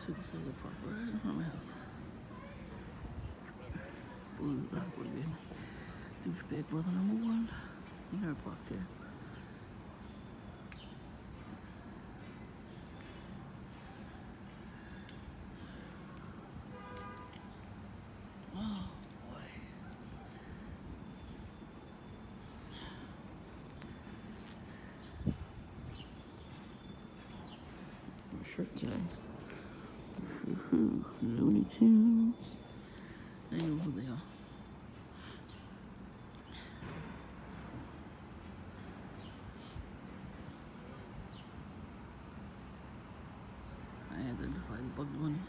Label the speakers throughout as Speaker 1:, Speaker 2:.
Speaker 1: So this is the park right in front of my house. Blue, what do you mean? Douchebag brother number one. You never parked here. Oh boy. My shirt today. Looney Tunes. I know who they are. I identify as Bugs Bunny.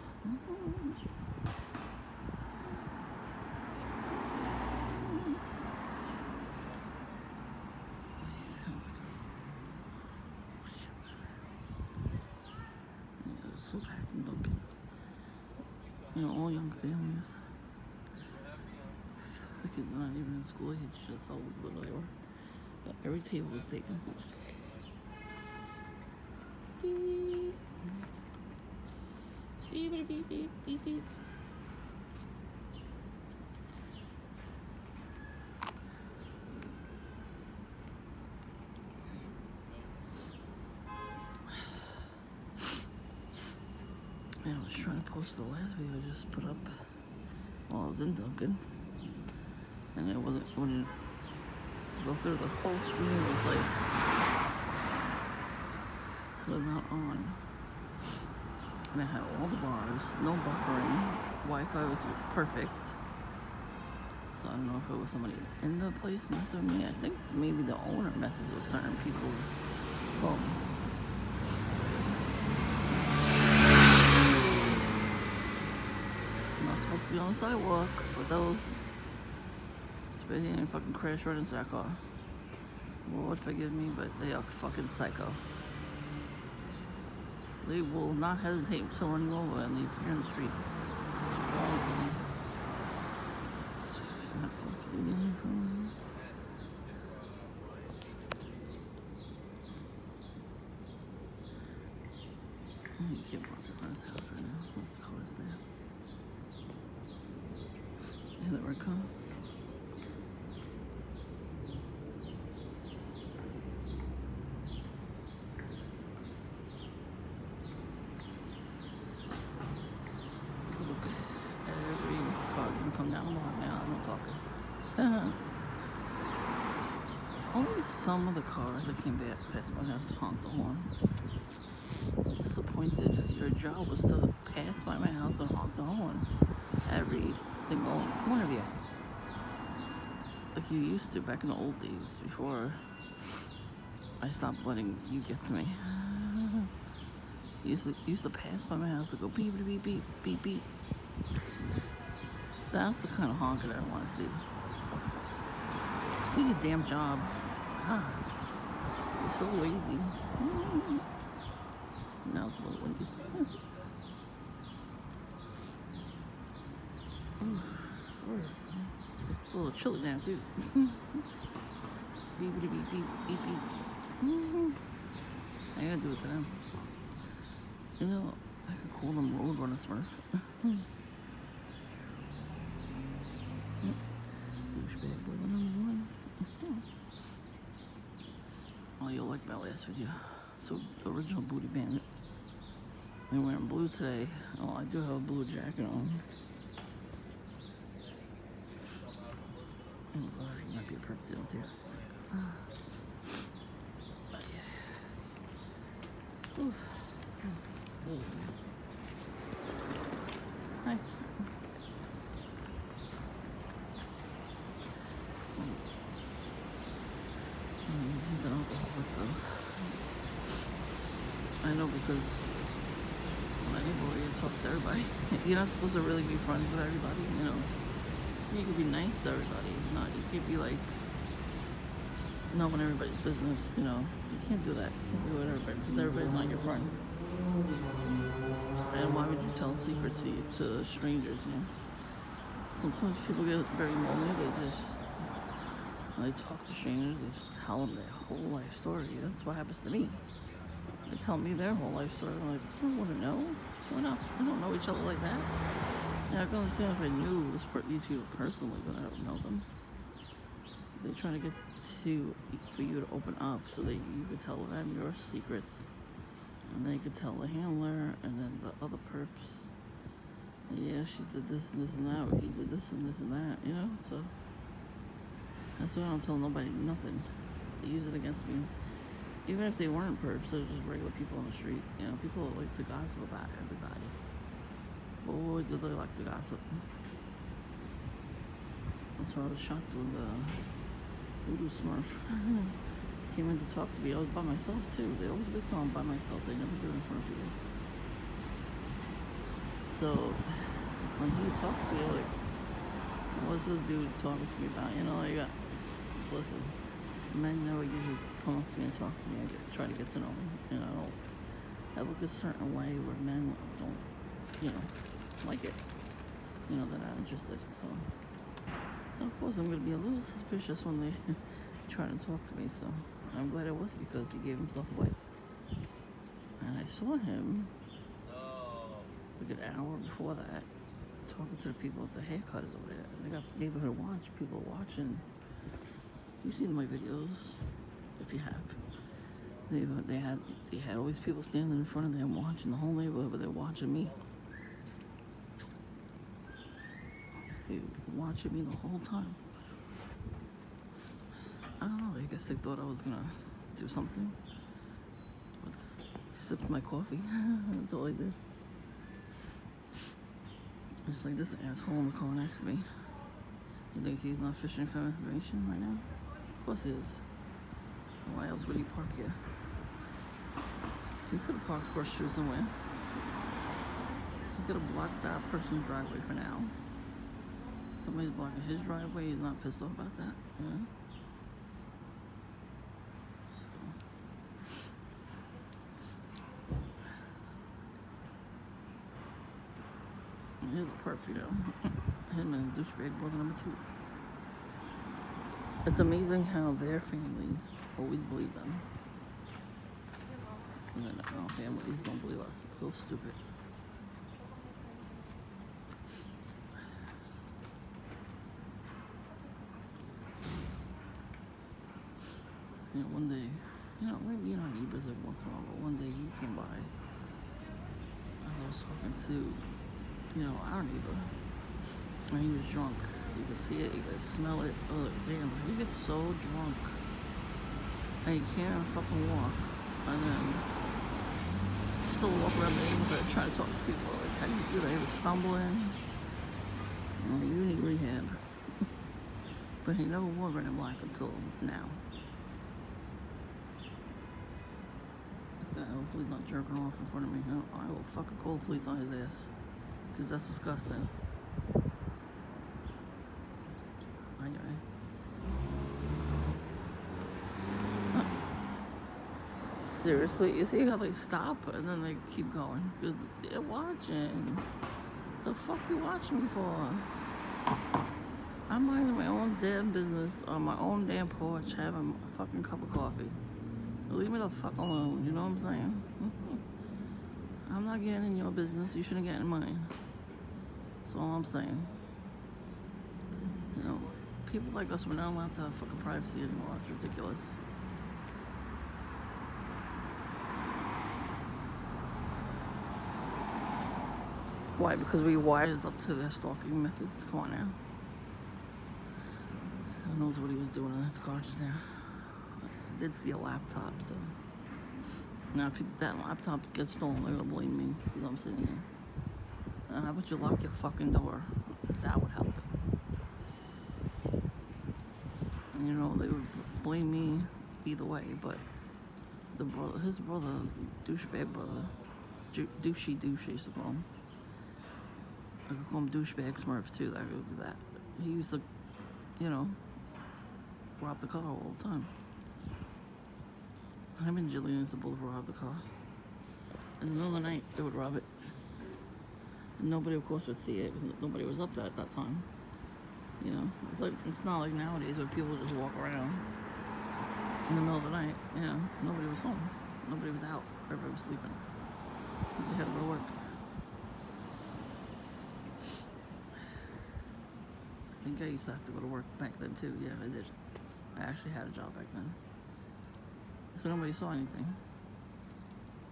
Speaker 1: So packed and Dunkin'. You know, all young families. The kids are not even in school age, just all over the door. Every table was taken. Beep. Beep, beep, beep, beep, beep, beep. Man, I was trying to post the last video I just put up while I was in Dunkin', and it wouldn't go through the whole screen. It was like, it was not on. And I had all the bars, no buffering, Wi-Fi was perfect. So I don't know if it was somebody in the place messing with me. I think maybe the owner messes with certain people's phones. I'm not supposed to be on the sidewalk with those. Especially and fucking crash right into that car. Lord forgive me, but they are fucking psycho. They will not hesitate to run you over and leave you in the street. You can't park in front of his house right now. What's the cars there? Yeah, that red car. So look, every car's gonna come down the block now. I'm not talking. Only some of the cars that came back past my house honked the horn. Disappointed. Your job was to pass by my house and honk the horn every single one of you, like you used to back in the old days before I stopped letting you get to me. You used to pass by my house and go beep beep beep beep beep. That's the kind of honker that I want to see. Do your damn job. God, you're so lazy. Now it's a little windy. It's a little chilly now too. Beep beep beep beep beep beep. I gotta do it to them. You know, I could call them Roadrunner Smurf. Douchebag boy number one. Oh, you'll like my last video. So, the original Booty Bandit. I'm wearing blue today. Oh, I do have a blue jacket on. Oh god, it might be a purple down here. But yeah. Ooh. Hi. He's an alcoholic though. I know because my neighborhood talks to everybody. You're not supposed to really be friends with everybody, you know. You can be nice to everybody. You can't be like knowing everybody's business, you know. You can't do that. You can't do it with everybody because everybody's not your friend. And why would you tell secrets to strangers, you know? Sometimes people get very lonely. They talk to strangers. They just tell them their whole life story. That's what happens to me. They tell me their whole life story. I'm like, I don't want to know. We don't know each other like that. Yeah, I can understand if I knew these people personally, but I don't know them. They're trying to get for you to open up so that you could tell them your secrets, and they could tell the handler, and then the other perps. Yeah, she did this and this and that, or he did this and this and that, you know? So that's why I don't tell nobody nothing. They use it against me. Even if they weren't perps, they're just regular people on the street. You know, people like to gossip about everybody. Boy, do they like to gossip. That's why I was shocked when the voodoo smurf came in to talk to me. I was by myself too. They always wait till I'm by myself. They never do it in front of people. So when he talked to me, like, what's this dude talking to me about? You know, like, listen, men never usually come up to me and talk to me. I try to get to know me. You know, I look a certain way where men don't, you know, like it. You know, they're not interested. So of course I'm gonna be a little suspicious when they try to talk to me. So I'm glad it was, because he gave himself away. And I saw him like an hour before that talking to the people at the haircutters over there. They got neighborhood watch. People are watching. You've seen my videos, if you have. They had all these people standing in front of them watching the whole neighborhood, but they're watching me. They were watching me the whole time. I don't know, I guess they thought I was gonna do something. I sipped my coffee. That's all I did. Just like this asshole in the car next to me. You think he's not fishing for information right now? Of course he is. Why else would he park here? He could have parked across the street somewhere. He could have blocked that person's driveway for now. Somebody's blocking his driveway. He's not pissed off about that. Yeah. So here's a perp, you know. Him and douchebag brother number 2. It's amazing how their families always believe them. And then our families don't believe us. It's so stupid. You know, one day, you know, we meet our neighbors every once in a while, but one day he came by. I was talking to, you know, our neighbor. And he was drunk. You could see it, you could smell it. Oh, damn, he gets so drunk. And he can't fucking walk. And then still walk around the neighborhood trying to talk to people. Like, how do you do that? He was stumbling. Oh, you need rehab. But he never wore red and black until now. This guy, hopefully he's not jerking off in front of me. I will fucking call the police on his ass. Because that's disgusting. Anyway. Seriously, you see how they stop and then they keep going? Because they're watching. The fuck you watching me for? I'm minding my own damn business on my own damn porch, having a fucking cup of coffee. Leave me the fuck alone, you know what I'm saying? I'm not getting in your business, you shouldn't get in mine. That's all I'm saying. You know, people like us, we're not allowed to have fucking privacy anymore. It's ridiculous. Why? Because we wise up to their stalking methods. Come on now. Who knows what he was doing in his car just now. I did see a laptop, so. Now, if that laptop gets stolen, they're gonna blame me because I'm sitting here. How about you lock your fucking door? That would help. And, you know, they would blame me either way, but his brother, douchebag brother, douchey douche, I used to call him. I could call him douchebag Smurf too. I could do that. He used to, you know, rob the car all the time. Him and Jillian used to both rob the car. In the middle of the night, they would rob it. And nobody, of course, would see it because nobody was up there at that time. You know, it's not like nowadays where people just walk around in the middle of the night. You know, nobody was home. Nobody was out. Everybody was sleeping. Because they had to go to work. think I used to have to go to work back then too. Yeah, I did. I actually had a job back then. So nobody saw anything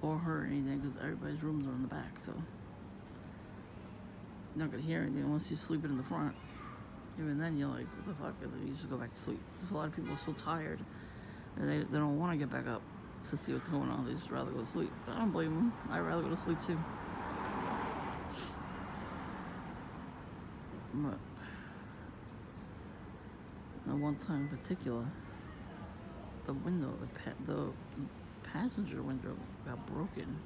Speaker 1: or heard anything because everybody's rooms are in the back. So you're not gonna hear anything unless you're sleeping in the front. Even then, you're like, what the fuck? And then you just go back to sleep. Because a lot of people are so tired and they don't want to get back up to see what's going on. They just rather go to sleep. But I don't blame them. I'd rather go to sleep too. But at one time in particular, the window, the passenger window got broken.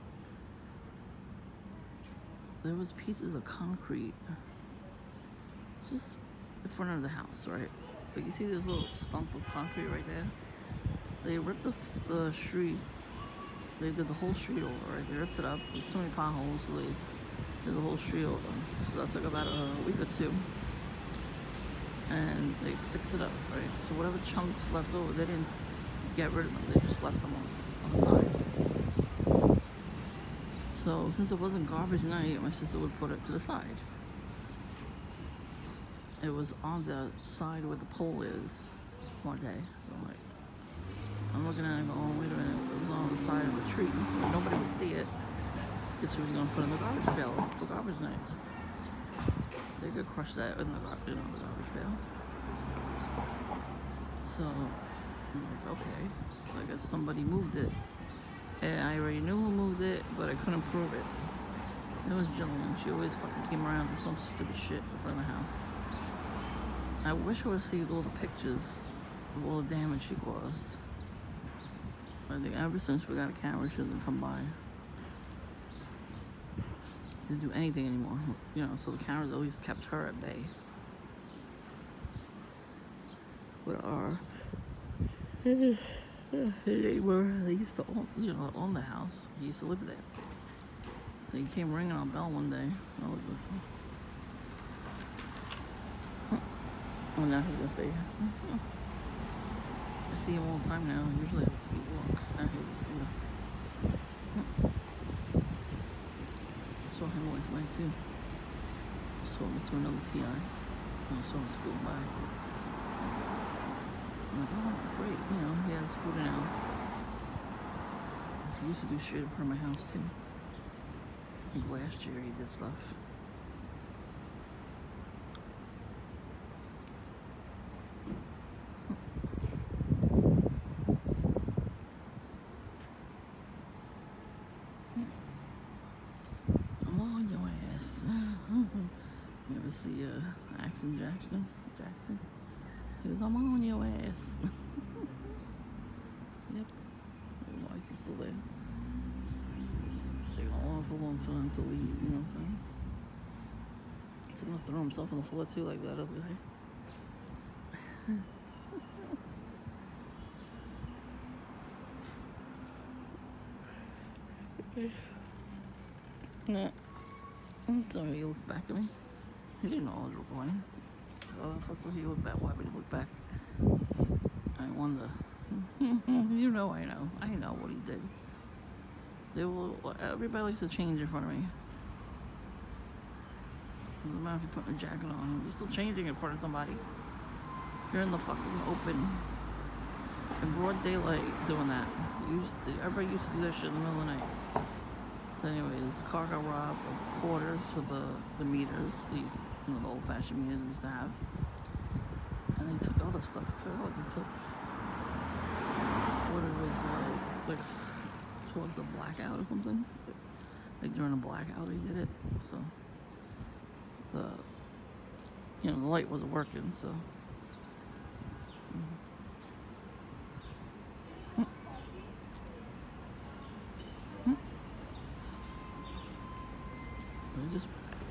Speaker 1: There was pieces of concrete just in front of the house, right? But you see this little stump of concrete right there? They ripped the street. They did the whole street over, right? They ripped it up. There's so many potholes, so they did the whole street over. So that took about a week or two. And they fixed it up, right? So whatever chunks left over, they didn't get rid of them. They just left them on the side. So since it wasn't garbage night, my sister would put it to the side. It was on the side where the pole is one day. So I'm looking at it and going, oh, wait a minute. It was on the side of the tree. Nobody would see it. Because she was going to put it in the garbage pail for garbage night. They could crush that in the garbage pail. So I'm like, okay. So I guess somebody moved it. And I already knew who moved it, but I couldn't prove it. It was a gentleman. She always fucking came around to some stupid shit in front of the house. I wish I would have seen all the pictures of all the damage she caused. I think ever since we got a camera, she doesn't come by to do anything anymore. So the cameras at least kept her at bay. But our neighbor, they used to own the house. He used to live there. So he came ringing our bell one day. I was like, oh, now he's gonna stay here. I see him all the time now. Usually he walks. Now he has a scooter. I saw him last night too. Saw him to another TI. I saw him scooting by. I'm like, oh, great. He has a scooter now. He used to do shit in front of my house too. I think last year he did stuff. I'm on your ass. You ever see Jackson? He was, I'm on your ass. Yep. Why is he still there? It's taking a long time to leave, you know what I'm saying? He's gonna throw himself on the floor too, like that other guy. Yeah. So he looked back at me. He didn't know I was recording. Oh, the fuck would he look back? Why would he look back? I wonder. I know what he did. Everybody likes to change in front of me. Doesn't matter if you're putting a jacket on. You're still changing in front of somebody. You're in the fucking open. In broad daylight doing that. Everybody used to do that shit in the middle of the night. So anyways, the car got robbed of quarters for the meters. The old-fashioned meters we used to have. And they took other stuff. I forgot what they took. What it was, like, towards the blackout or something. Like during a blackout they did it. So, the light wasn't working, so.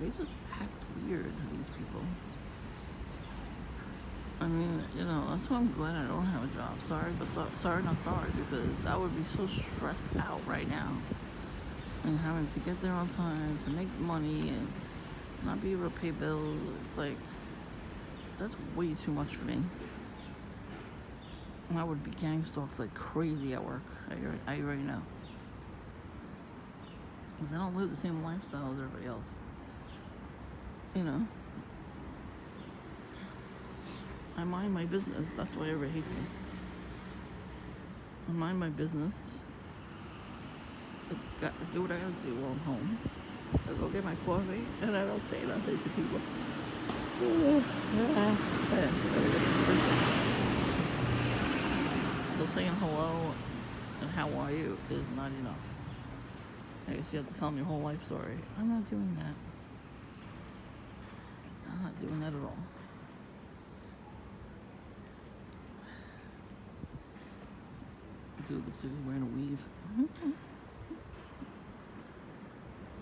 Speaker 1: They just act weird, these people. I mean, that's why I'm glad I don't have a job. Sorry, but sorry, not sorry, because I would be so stressed out right now. And having to get there on time, to make money, and not be able to pay bills. It's like, that's way too much for me. And I would be gang stalked like crazy at work. I already know. Because I don't live the same lifestyle as everybody else. I mind my business. That's why everybody hates me. I mind my business. I do what I gotta do while I'm home. I go get my coffee, and I don't say nothing to people. So saying hello and how are you is not enough. I guess you have to tell them your whole life story. I'm not doing that. I'm not doing that at all. Dude looks like he's wearing a weave.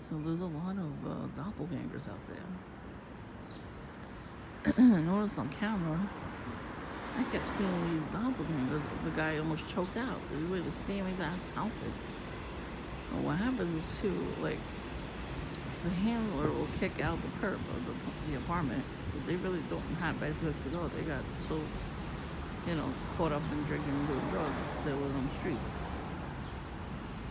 Speaker 1: So there's a lot of doppelgangers out there. I noticed on camera, I kept seeing these doppelgangers. The guy almost choked out. They wear the same exact outfits. And what happens is too, like, the handler will kick out the perp of the apartment. They really don't have a better place to go. They got so, caught up in drinking and doing drugs. They live on the streets.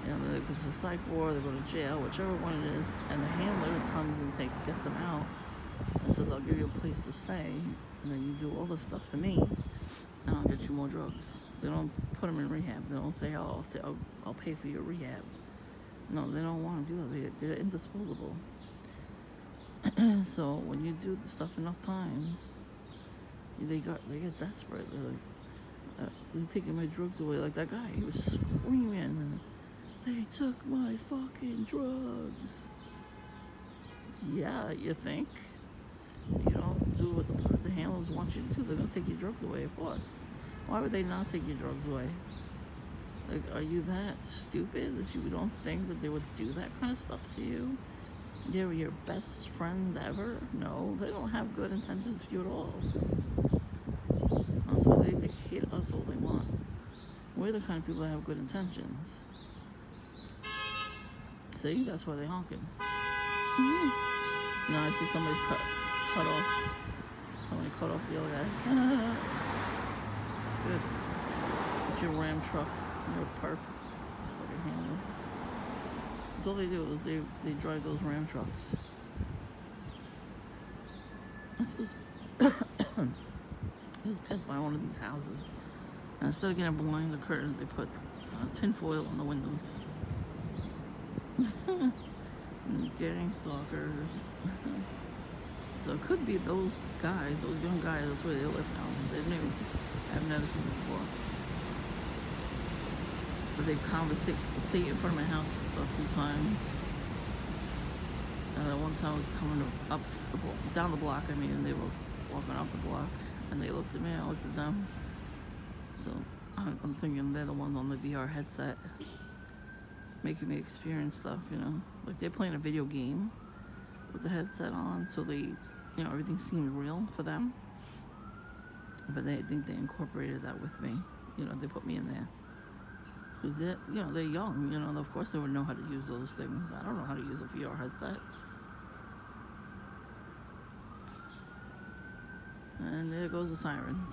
Speaker 1: They go to the psych ward, they go to jail, whichever one it is, and the handler comes and gets them out and says, I'll give you a place to stay, and then you do all this stuff for me, and I'll get you more drugs. They don't put them in rehab. They don't say, I'll pay for your rehab. No, they don't want to do that. They're indisposable. So when you do the stuff enough times, they get desperate. They're taking my drugs away. Like that guy, he was screaming, they took my fucking drugs. Yeah, you think? You don't do what the handlers want you to do. They're gonna take your drugs away, of course. Why would they not take your drugs away? Like, are you that stupid that you don't think that they would do that kind of stuff to you? They were your best friends ever? No, they don't have good intentions for you at all. Also, they hate us all they want. We're the kind of people that have good intentions. See, that's why they're honking. Now I see somebody's cut off. Somebody cut off the other guy. Good. It's your Ram truck, your perp, your handler. That's all they do is they drive those Ram trucks. I just passed by one of these houses, and instead of getting behind the curtains, they put tin foil on the windows. Getting stalkers. So it could be those guys, those young guys, that's where they live now. They're new. I've never seen them before. But they conversate in front of my house a few times. One time I was coming down the block, and they were walking up the block, and they looked at me, I looked at them. So I'm thinking they're the ones on the VR headset, making me experience stuff, like they're playing a video game with the headset on, so they, everything seemed real for them. But they think they incorporated that with me. They put me in there. Because they're young, of course they would know how to use those things. I don't know how to use a VR headset. And there goes the sirens.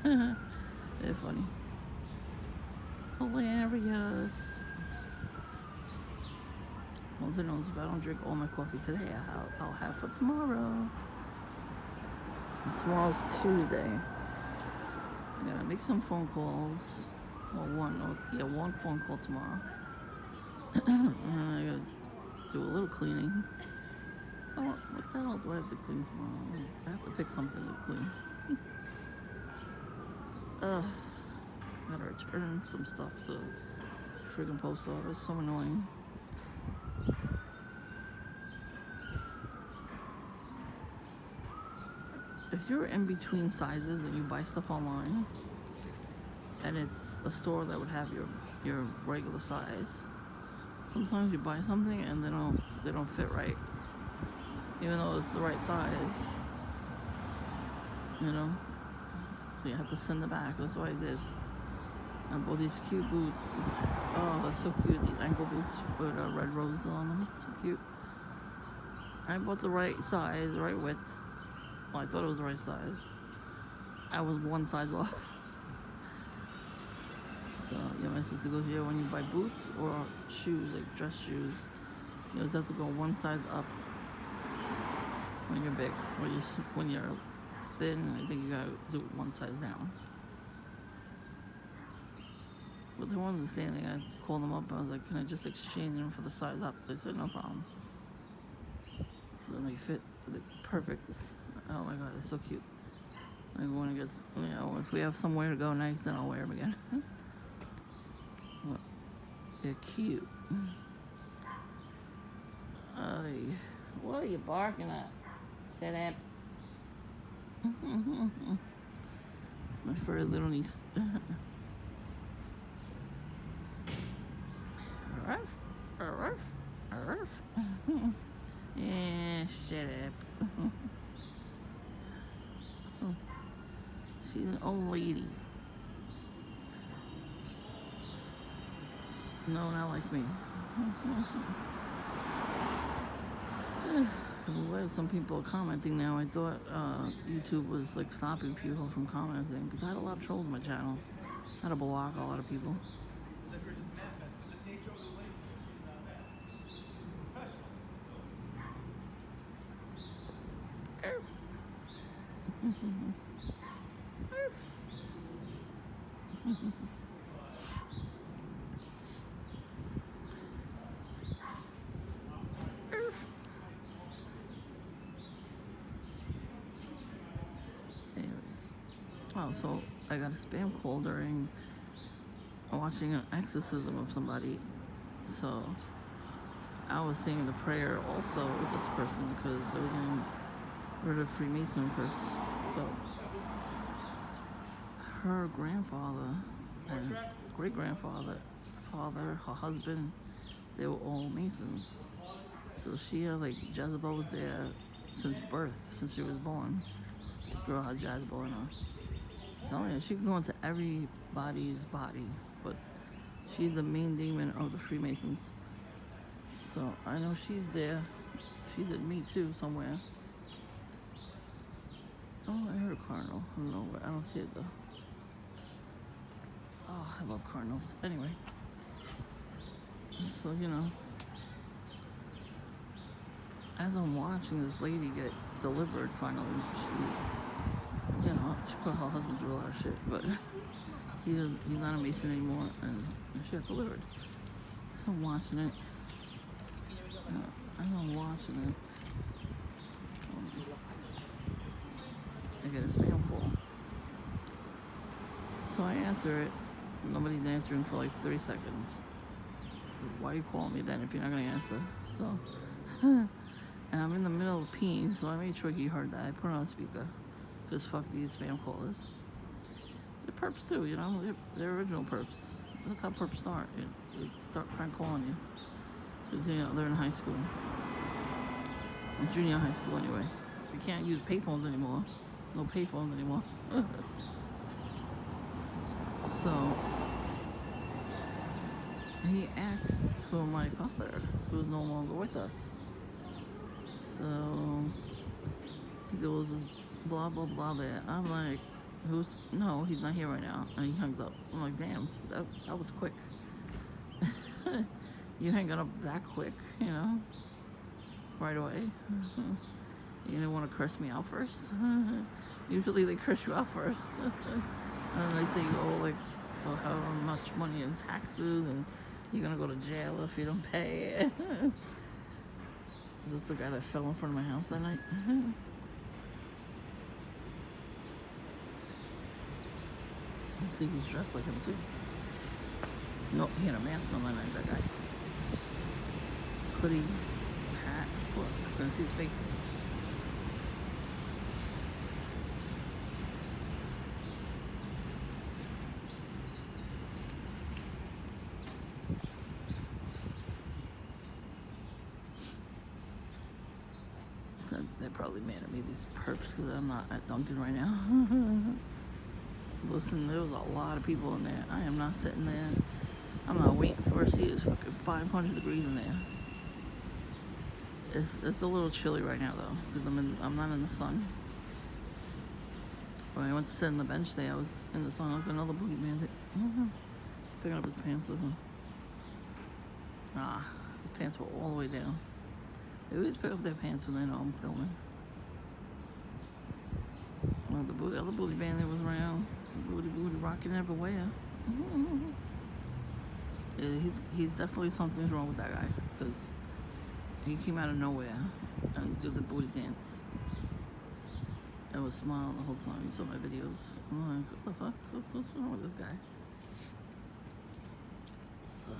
Speaker 1: They're funny. Hilarious. Well, who knows, if I don't drink all my coffee today, I'll have for tomorrow. And tomorrow's Tuesday. I gotta make some phone calls. Well, one phone call tomorrow. I gotta do a little cleaning. What the hell do I have to clean tomorrow? I have to pick something to clean. Gotta return some stuff to the friggin' post office. So annoying. If you're in between sizes and you buy stuff online, and it's a store that would have your regular size, sometimes you buy something and they don't fit right, even though it's the right size. So you have to send it back. That's what I did. I bought these cute boots. Oh, they're so cute. These ankle boots with red roses on them. So cute. I bought the right size, the right width. Well, I thought it was the right size. I was one size off. So, my sister goes, when you buy boots or shoes, like dress shoes, you just have to go one size up. when you're big. When you're thin, I think you gotta do it one size down. But they weren't understanding. I called them up. I was like, "Can I just exchange them for the size up?" They said, "No problem." Then they fit perfect. Oh my god, they're so cute. Like when it gets, if we have somewhere to go nice, then I'll wear them again. They're cute. What are you barking at? Shut up. My furry little niece. Arf, arf, arf. Yeah, shut up. She's an old lady. No, not like me. Some people are commenting now. I thought YouTube was like stopping people from commenting because I had a lot of trolls on my channel. I had to block a lot of people. Oh, so I got a spam call during watching an exorcism of somebody. So I was saying the prayer also with this person because they were getting rid of Freemason curse. So her grandfather and great-grandfather, father, her husband, they were all Masons. So she had like Jezebel was there since birth, since she was born. This girl had Jezebel in her. So yeah, she can go into everybody's body, but she's the main demon of the Freemasons. So I know she's there. She's at me too somewhere. Oh, I heard a cardinal. I don't know where. I don't see it though. Oh, I love cardinals. Anyway, so as I'm watching this lady get delivered finally, she put her husband through a lot of shit, but he's not a Mason anymore, and she got delivered. So I'm watching it. As I'm watching it, I get a spam call. So I answer it. Nobody's answering for like 30 seconds. Why are you calling me then if you're not going to answer? So, and I'm in the middle of peeing, so I made sure he heard that. I put it on speaker. Because fuck these spam callers. They're perps too, they're original perps. That's how perps start. They start crank calling you. Because, they're in high school. In junior high school anyway. You can't use payphones anymore. No payphones anymore. So, he asked for my father, who's no longer with us. So, he goes, blah, blah, blah there. I'm like, no, he's not here right now. And he hangs up. I'm like, damn, that was quick. You hang it up that quick, right away. You didn't want to curse me out first? Usually they curse you out first. And then they say, how much money in taxes, and you're gonna go to jail if you don't pay it. Is this the guy that fell in front of my house that night? See, he's dressed like him too. No, he had a mask on that night, that guy. Hoodie, hat, of course. I couldn't see his face. So they're probably mad at me, these perps, because I'm not at Dunkin' right now. Listen, there was a lot of people in there. I am not sitting there. I'm not waiting for a seat. It's fucking 500 degrees in there. It's a little chilly right now though, because I'm not in the sun. When I went to sit on the bench today, I was in the sun. Look, another boogie bandit. Picking up his pants with him. His pants were all the way down. They always pick up their pants when they know I'm filming. The other booty band that was around, booty rocking everywhere. Yeah, he's definitely something's wrong with that guy because he came out of nowhere and did the booty dance. I was smiling the whole time. You saw my videos. I'm like, what the fuck? What's wrong with this guy? So,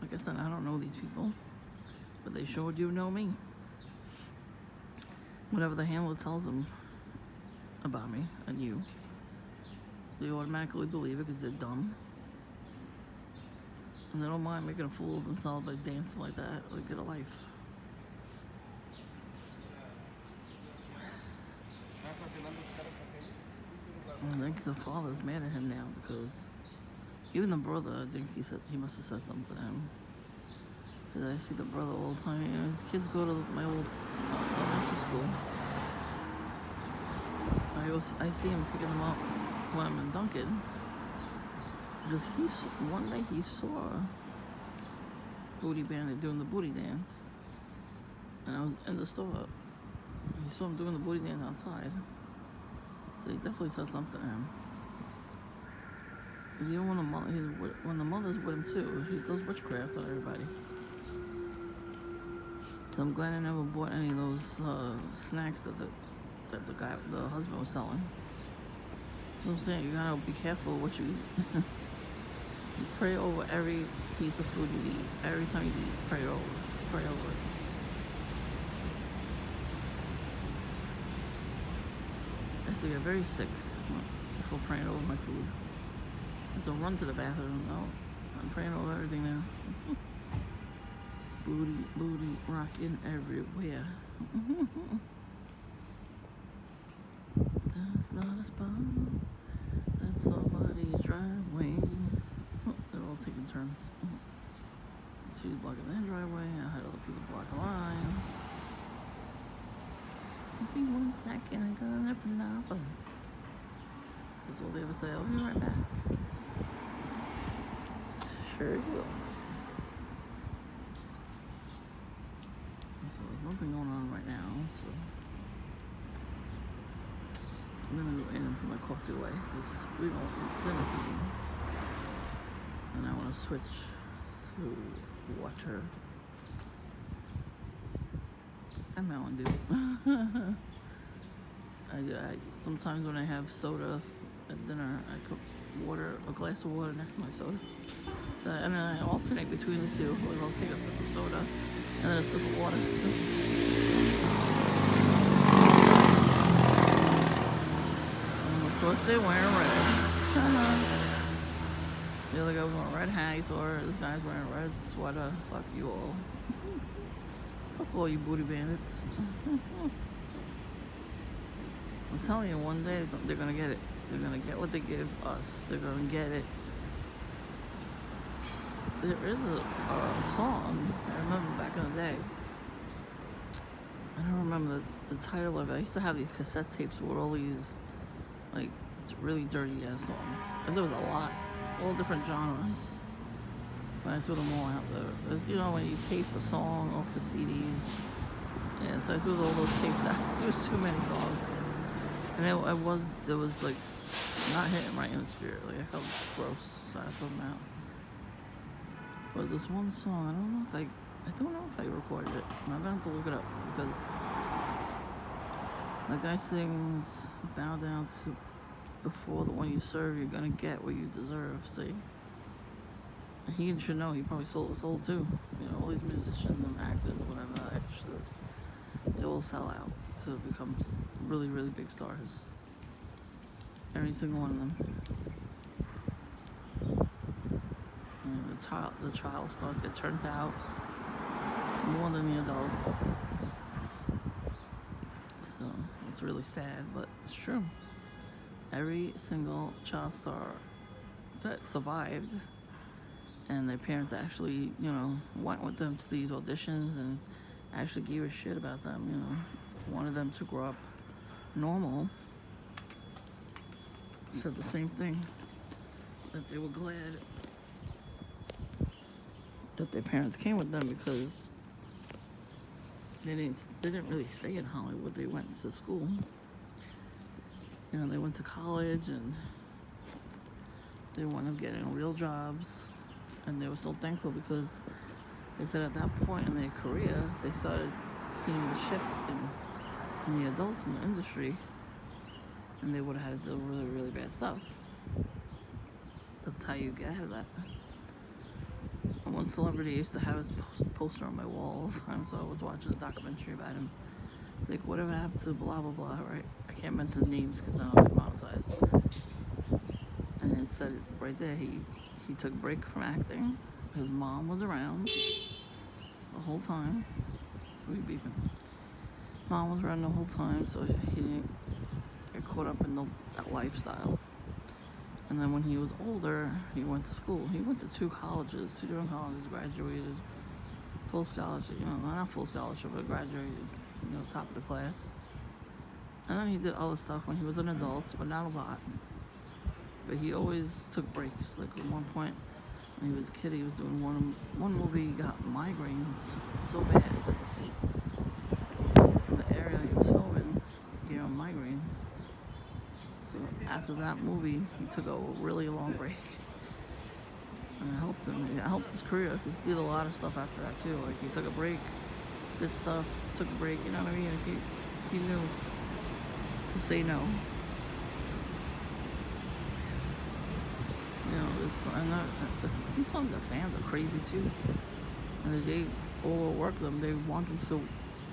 Speaker 1: like I said, I don't know these people, but they sure do know me. Whatever the handler tells them about me and you, they automatically believe it because they're dumb. And they don't mind making a fool of themselves by dancing like that. Like, get a life. I think the father's mad at him now because even the brother, I think he must have said something to him. Because I see the brother all the time. His kids go to my old elementary school. I see him picking them up when I'm in Duncan. Because one day he saw Booty Bandit doing the booty dance. And I was in the store. He saw him doing the booty dance outside. So he definitely said something to him. Because even when the mother's with him too, he does witchcraft on everybody. So I'm glad I never bought any of those snacks that the husband was selling. So I'm saying, you gotta be careful what you eat. You pray over every piece of food you eat. Every time you eat, pray over it. I used to get very sick before praying over my food. So run to the bathroom. No, I'm praying over everything now. Booty rocking everywhere. That's not a spot. That's somebody's driveway. They're all taking turns. She's blocking their driveway. I had other people block the line. Give me 1 second. I'm gonna for nothing. That's all they ever say. I'll be right back. Sure will. So there's nothing going on right now. So I'm gonna go in and put my coffee away because we don't eat dinner soon. And I want to switch to water. I'm Mountain Dew. I sometimes when I have soda at dinner, I put a glass of water next to my soda. So, and then I alternate between the two. I'll take a sip of soda and then a sip of water. And of course they're wearing red. The other guy was wearing a red hat, or this guy's wearing a red sweater. Fuck you all. Fuck all you booty bandits. I'm telling you, one day they're gonna get it. They're gonna get what they give us. They're gonna get it. There is a song I remember back in the day. I don't remember the title of it. I used to have these cassette tapes with all these like really dirty ass songs, and there was a lot, all different genres. But I threw them all out there. There's, when you tape a song off the CDs. Yeah, so I threw all those tapes out. There was too many songs. And it was like not hitting right in the spirit. Like I felt gross, so I threw them out. But this one song, I don't know if I recorded it. I'm gonna have to look it up because the guy sings, "Bow down to before the one you serve, you're gonna get what you deserve." See, and he should know. He probably sold his soul too. All these musicians and actors, whatever, actresses, they will sell out to become really, really big stars. Every single one of them. The child stars to get turned out more than the adults. So it's really sad, but it's true. Every single child star that survived and their parents actually, went with them to these auditions and actually gave a shit about them, wanted them to grow up normal, said the same thing, that they were glad that their parents came with them because they didn't really stay in Hollywood. They went to school. You know, they went to college and they wound up getting real jobs, and they were so thankful because they said at that point in their career they started seeing the shift in the adults in the industry, and they would have had to do really, really bad stuff. That's how you get out of that. And one celebrity used to have his poster on my wall all the time, so I was watching a documentary about him. Like, whatever happened to blah, blah, blah, right? I can't mention names because then I'll get monetized. And it said right there, he took a break from acting. His mom was around the whole time. Who are you beeping? Mom was around the whole time, so he didn't get caught up in that lifestyle. And then when he was older, he went to school. He went to two different colleges, graduated, full scholarship, you know, not full scholarship, but graduated, you know, top of the class. And then he did other stuff when he was an adult, but not a lot. But he always took breaks. Like at one point, when he was a kid, he was doing one movie, he got migraines so bad that the heat in the area he was filming gave him migraines. So after that movie, he took a really long break. And it helped him. It helped his career because he did a lot of stuff after that too. Like he took a break, did stuff, took a break, you know what I mean? Like he knew to say no. You know, sometimes the fans are crazy too. And they overwork them. They want them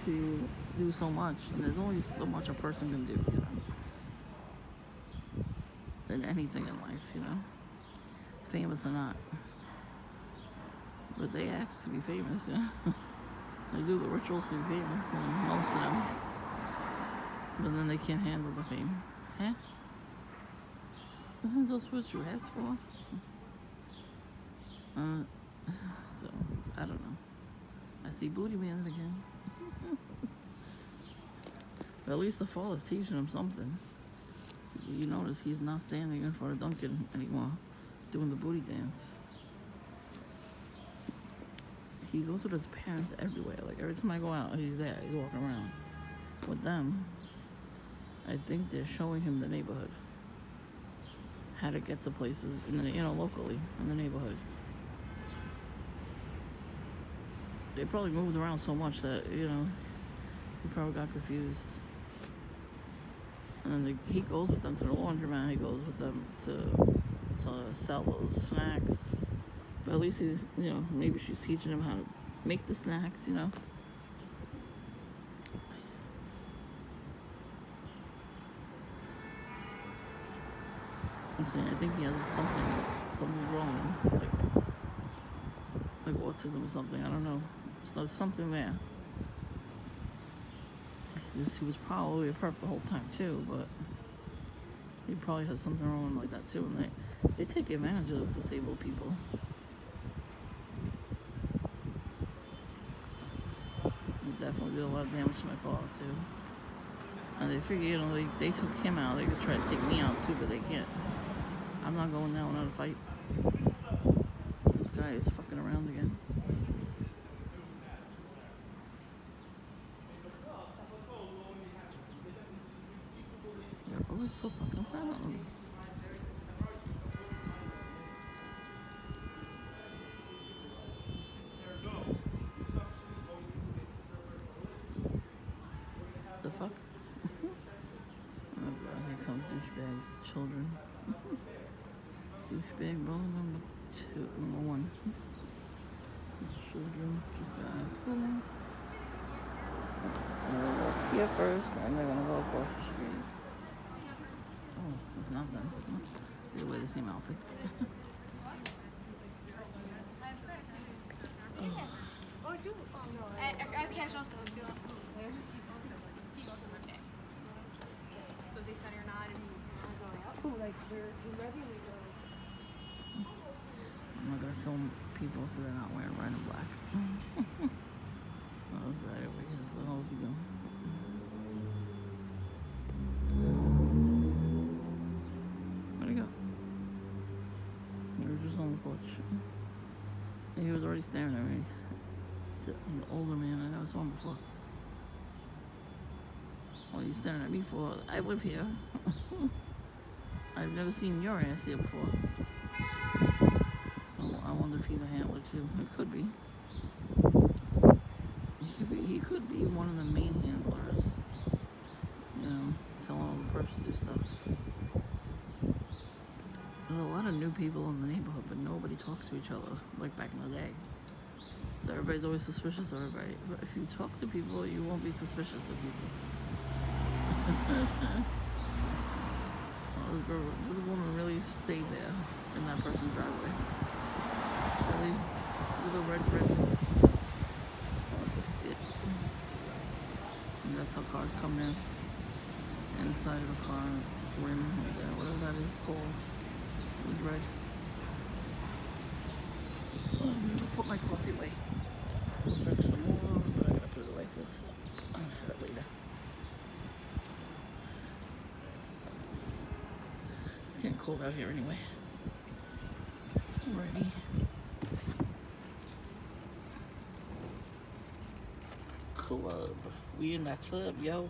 Speaker 1: to do so much. And there's only so much a person can do, you know. Than anything in life, you know. Famous or not. But they ask to be famous, you know. They do the rituals to be famous, you know, most of them. But then they can't handle the fame. Huh? Isn't this what you asked for? So, I don't know. I see Booty Man again. But at least the fall is teaching him something. You notice he's not standing in front of Duncan anymore, doing the booty dance. He goes with his parents everywhere. Like every time I go out, he's there. He's walking around with them. I think they're showing him the neighborhood, how to get to places in the, you know, locally in the neighborhood. They probably moved around so much that, you know, he probably got confused. And then he goes with them to the laundromat. He goes with them to sell those snacks. But at least he's, you know, maybe she's teaching him how to make the snacks, you know. I'm saying, I think he has something's wrong, like autism or something. I don't know. So there's something there. He was probably a perp the whole time too, but he probably has something wrong like that too. And they take advantage of disabled people. He definitely did a lot of damage to my father too. And they figure, you know, they took him out. They could try to take me out too, but they can't. I'm not going down without a fight. This guy is fucking around again. They're always so fucking loud. The fuck? Oh god, here comes douchebags, children. Douchebag rule number 1. These children just got out of school. They're gonna walk here first, and they're gonna go across the street. Oh, it's not done. They wear the same outfits.
Speaker 2: I catch also. He also my dad. So they said you're not, and you're going out. Oh, like they're regularly going.
Speaker 1: I'm not gonna film people if they're not wearing red and black. Oh, sorry, what the hell is he doing? Where'd he go? They were just on the porch. And he was already staring at me? It's an older man. I never saw him before. What are you staring at me for? I live here. I've never seen your ass here before. Oh, I wonder if he's a handler too. It could be. He could be one of the main handlers. You know, telling all the perps to do stuff. There's a lot of new people in the neighborhood, but nobody talks to each other like back in the day. So everybody's always suspicious of everybody. But if you talk to people, you won't be suspicious of people. Oh, this woman really stayed there in that person's driveway. Really? With a red rim. Oh, if I see it. And that's how cars come in. Inside of a car rim, whatever that is called. It was red. Oh, I'm gonna put my coffee away. Drink some more, but I gotta put it away because I'll have it later. It's getting cold out here anyway. Alrighty. Club. We in that club, yo.